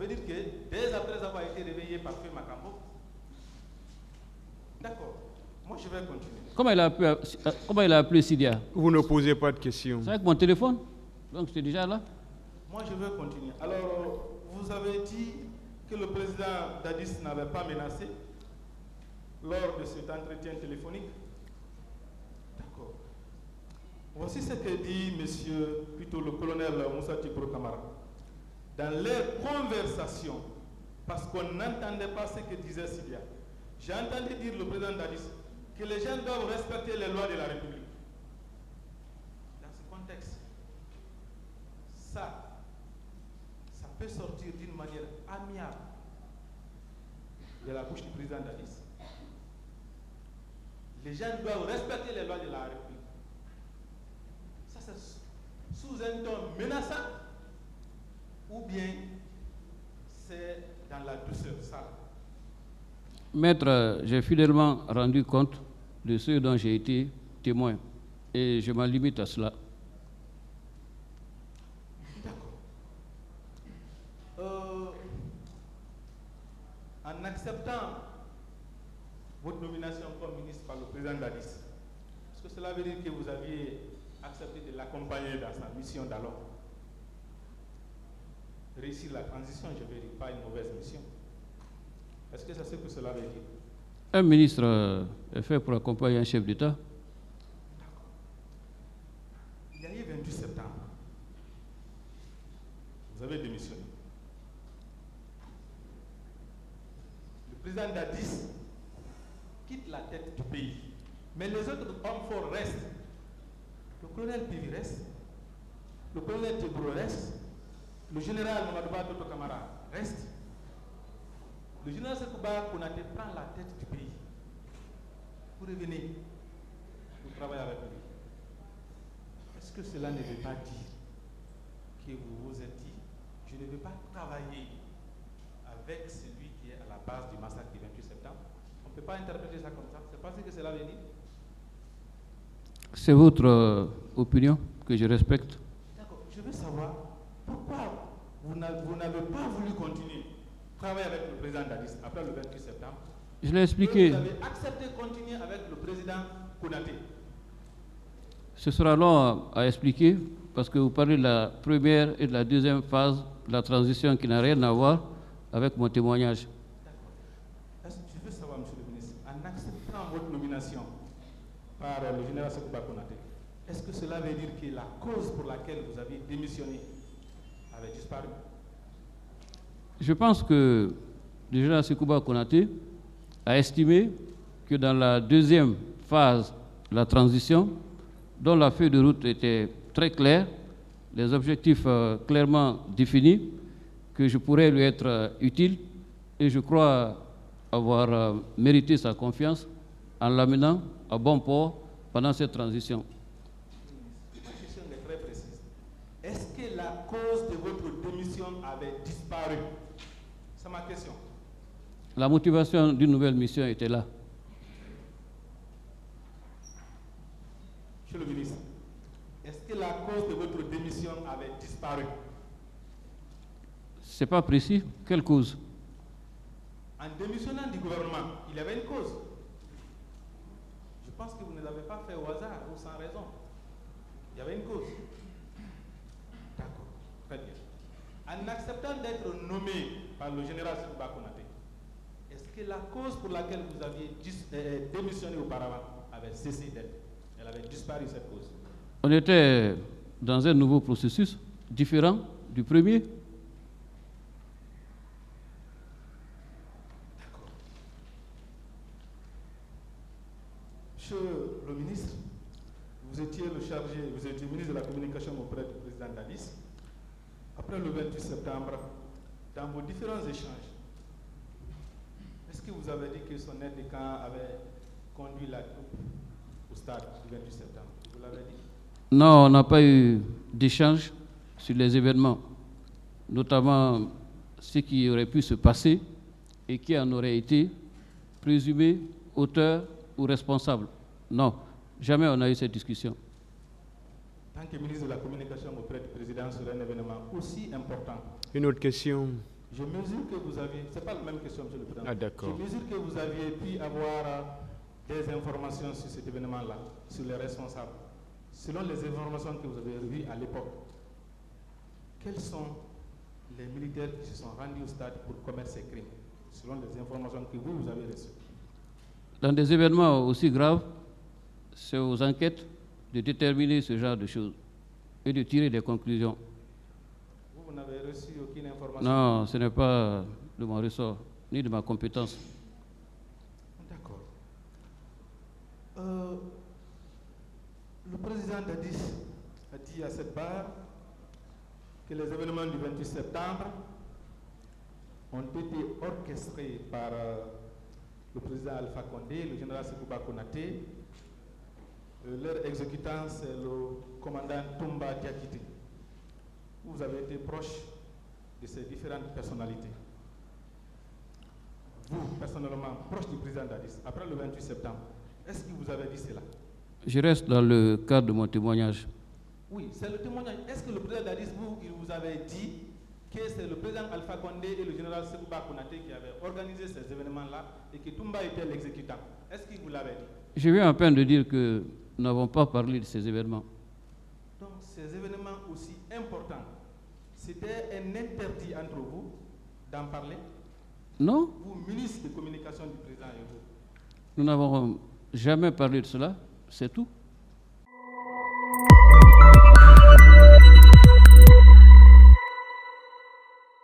veut dire que dès après avoir été réveillé par Feu Makambo, d'accord, moi je vais continuer. Comment il a appelé Sidia? Vous ne posez pas de questions. C'est avec mon téléphone. Donc j'étais déjà là. Moi je vais continuer. Alors, vous avez dit que le président Dadis n'avait pas menacé lors de cet entretien téléphonique. D'accord. Voici ce que dit le colonel Moussa Tibro Kamara. Dans leur conversation, parce qu'on n'entendait pas ce que disait Sidia, j'ai entendu dire le président Dadis que les gens doivent respecter les lois de la République. Dans ce contexte, ça peut sortir d'une manière amiable de la bouche du président Dadis. Les gens doivent respecter les lois de la République. Ça, c'est sous un ton menaçant ou bien c'est dans la douceur, ça. Maître, j'ai fidèlement rendu compte de ce dont j'ai été témoin et je m'en limite à cela. D'accord. En acceptant votre nomination comme ministre par le président Dadis, est-ce que cela veut dire que vous aviez accepté de l'accompagner dans sa mission d'alors? Réussir la transition, je ne veux dire pas une mauvaise mission. Est-ce que c'est ce que cela veut dire? Un ministre est fait pour accompagner un chef d'État. D'accord. Il y a eu 28 septembre. Vous avez démissionné. Le président Dadis quitte la tête du pays. Mais les autres hommes forts restent. Le colonel Pivi reste. Le colonel Tebro reste. Le général Mamadouba Toto Kamara reste. Le général Sekouba Konaté prend la tête du pays. Vous revenez. Vous travaillez avec lui. Est-ce que cela ne veut pas dire que vous vous êtes dit, je ne veux pas travailler avec celui qui est à la base du massacre du 28 septembre? On ne peut pas interpréter ça comme ça. C'est pas ce que cela veut dire. C'est votre opinion que je respecte. D'accord. Je veux savoir pourquoi vous n'avez pas voulu continuer à travailler avec le président Dadis après le 28 septembre. Je l'ai expliqué. Vous avez accepté de continuer avec le président Konaté. Ce sera long à expliquer parce que vous parlez de la première et de la deuxième phase de la transition qui n'a rien à voir avec mon témoignage. D'accord. Je veux savoir, monsieur le ministre, en acceptant votre nomination par le général Sekouba Konaté, est-ce que cela veut dire que la cause pour laquelle vous avez démissionné avait disparu? Je pense que le général Sekouba Konaté a estimé que dans la deuxième phase de la transition, dont la feuille de route était très claire, les objectifs clairement définis, que je pourrais lui être utile et je crois avoir mérité sa confiance en l'amenant à bon port pendant cette transition. Ma question est très précise. Est-ce que la cause de votre démission avait disparu? C'est ma question. La motivation d'une nouvelle mission était là. Monsieur le ministre, est-ce que la cause de votre démission avait disparu? Ce n'est pas précis. Quelle cause? En démissionnant du gouvernement, il y avait une cause. Je pense que vous ne l'avez pas fait au hasard ou sans raison. Il y avait une cause. D'accord, très bien. En acceptant d'être nommé par le général Sekouba Konaté, est-ce que la cause pour laquelle vous aviez démissionné auparavant avait cessé d'être? Elle avait disparu, cette cause? On était dans un nouveau processus différent du premier. D'accord. Monsieur le ministre, vous étiez ministre de la communication auprès du président Dadis. Après le 28 septembre, dans vos différents échanges, est-ce que vous avez dit que son aide de camp avait conduit la troupe au stade du 28 septembre? Vous l'avez dit? Non, on n'a pas eu d'échange sur les événements, notamment ce qui aurait pu se passer et qui en aurait été présumé auteur ou responsable. Non, jamais on a eu cette discussion. Tant que ministre de la communication auprès du président sur un événement aussi important. Une autre question. Je mesure que vous aviez, c'est pas la même question, Monsieur le Président. Ah, d'accord. Je mesure que vous aviez pu avoir des informations sur cet événement-là, sur les responsables. Selon les informations que vous avez revues à l'époque, quels sont les militaires qui se sont rendus au stade pour commettre ces crimes, selon les informations que vous avez reçues? Dans des événements aussi graves, c'est aux enquêtes de déterminer ce genre de choses et de tirer des conclusions. Vous n'avez reçu aucune information? Non, ce n'est pas de mon ressort, ni de ma compétence. D'accord. Le président Dadis a dit à cette barre que les événements du 28 septembre ont été orchestrés par le président Alpha Condé, le général Sekouba Konaté. Leur exécutant, c'est le commandant Toumba Diakité. Vous avez été proche de ces différentes personnalités. Vous, personnellement, proche du président Dadis, après le 28 septembre, est-ce qu'il vous avait dit cela? Je reste dans le cadre de mon témoignage. Oui, c'est le témoignage. Est-ce que le président Dadis, il vous avait dit que c'est le président Alpha Condé et le général Sekouba Konaté qui avaient organisé ces événements-là et que Toumba était l'exécutant? Est-ce qu'il vous l'avait dit? Je viens à peine de dire que nous n'avons pas parlé de ces événements. Donc, ces événements aussi importants, c'était un interdit entre vous d'en parler? Non, Vous, ministre de communication du président et vous? nous n'avons jamais parlé de cela, c'est tout.